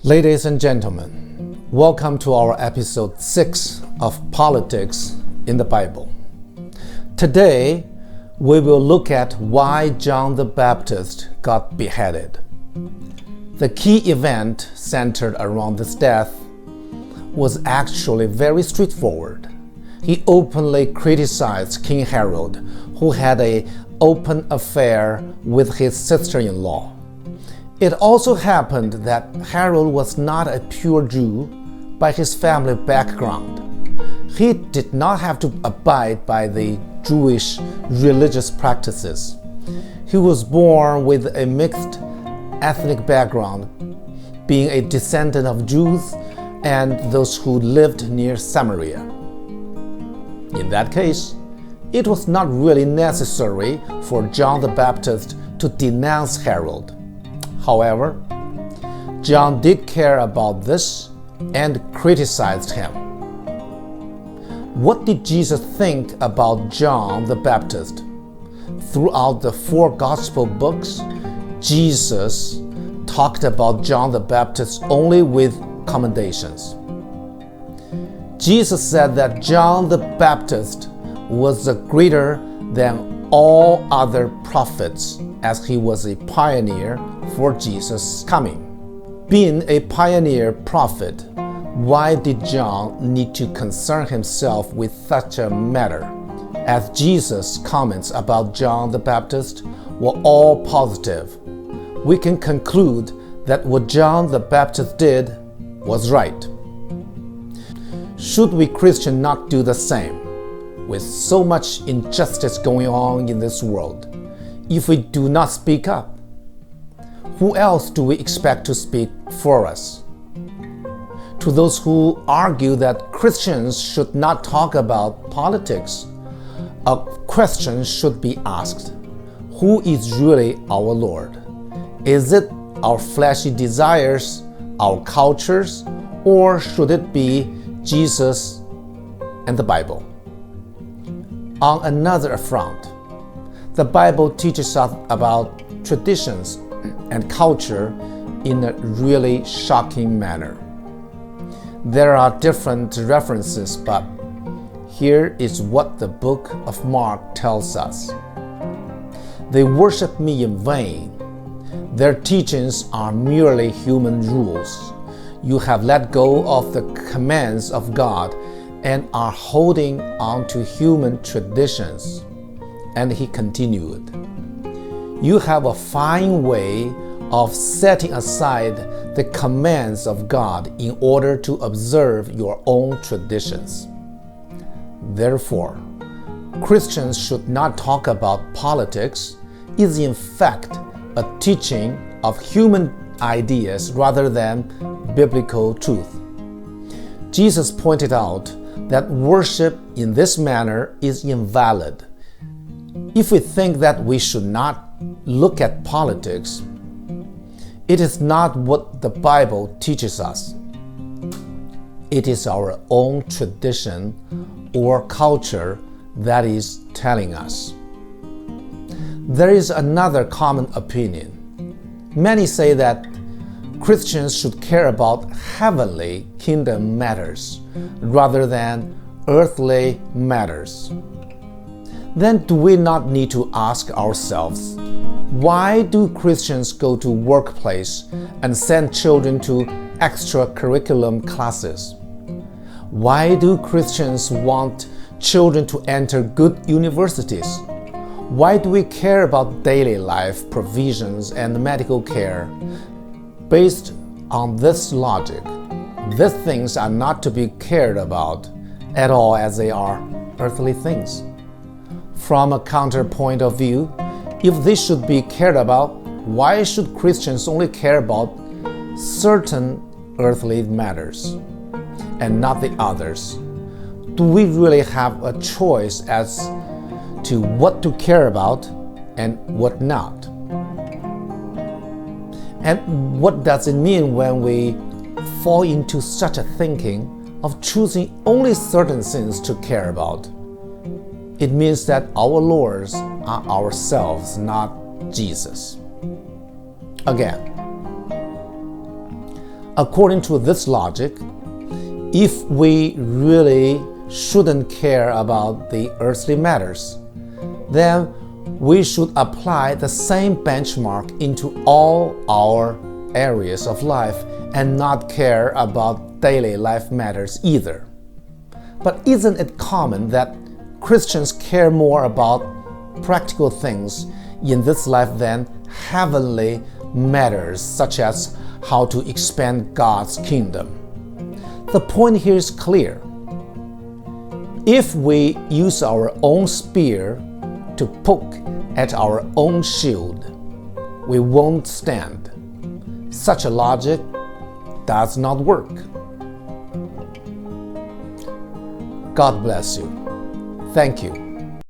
Ladies and gentlemen, welcome to our episode 6 of Politics in the Bible. Today, we will look at why John the Baptist got beheaded. The key event centered around this death was actually very straightforward. He openly criticized King Herod, who had an open affair with his sister-in-law. It also happened that Herod was not a pure Jew by his family background. He did not have to abide by the Jewish religious practices. He was born with a mixed ethnic background, being a descendant of Jews and those who lived near Samaria. In that case, it was not really necessary for John the Baptist to denounce Herod. However, John did care about this and criticized him. What did Jesus think about John the Baptist? Throughout the 4 gospel books, Jesus talked about John the Baptist only with commendations. Jesus said that John the Baptist was greater than all other prophets, as he was a pioneer for Jesus' coming. Being a pioneer prophet, why did John need to concern himself with such a matter? As Jesus' comments about John the Baptist were all positive, we can conclude that what John the Baptist did was right. Should we Christians not do the same? With so much injustice going on in this world, if we do not speak up, who else do we expect to speak for us? To those who argue that Christians should not talk about politics, a question should be asked: who is really our Lord? Is it our fleshy desires, our cultures, or should it be Jesus and the Bible? On another front, the Bible teaches us about traditions and culture in a really shocking manner. There are different references, but here is what the book of Mark tells us. They worship me in vain. Their teachings are merely human rules. You have let go of the commands of God and are holding on to human traditions. And he continued, you have a fine way of setting aside the commands of God in order to observe your own traditions. Therefore, Christians should not talk about politics. It is in fact a teaching of human ideas rather than biblical truth. Jesus pointed out that worship in this manner is invalid. If we think that we should not look at politics, it is not what the Bible teaches us. It is our own tradition or culture that is telling us. There is another common opinion. Many say that Christians should care about heavenly kingdom matters rather than earthly matters. Then do we not need to ask ourselves, why do Christians go to workplace and send children to extracurriculum classes? Why do Christians want children to enter good universities? Why do we care about daily life provisions and medical care? Based on this logic, these things are not to be cared about at all, as they are earthly things. From a counterpoint of view, if they should be cared about, why should Christians only care about certain earthly matters and not the others? Do we really have a choice as to what to care about and what not? And what does it mean when we fall into such a thinking of choosing only certain things to care about? It means that our lords are ourselves, not Jesus. Again, According to this logic, if we really shouldn't care about the earthly matters, then we should apply the same benchmark into all our areas of life and not care about daily life matters either. But isn't it common that Christians care more about practical things in this life than heavenly matters, such as how to expand God's kingdom? The point here is clear. If we use our own spear to poke at our own shield, we won't stand. Such a logic does not work. God bless you. Thank you.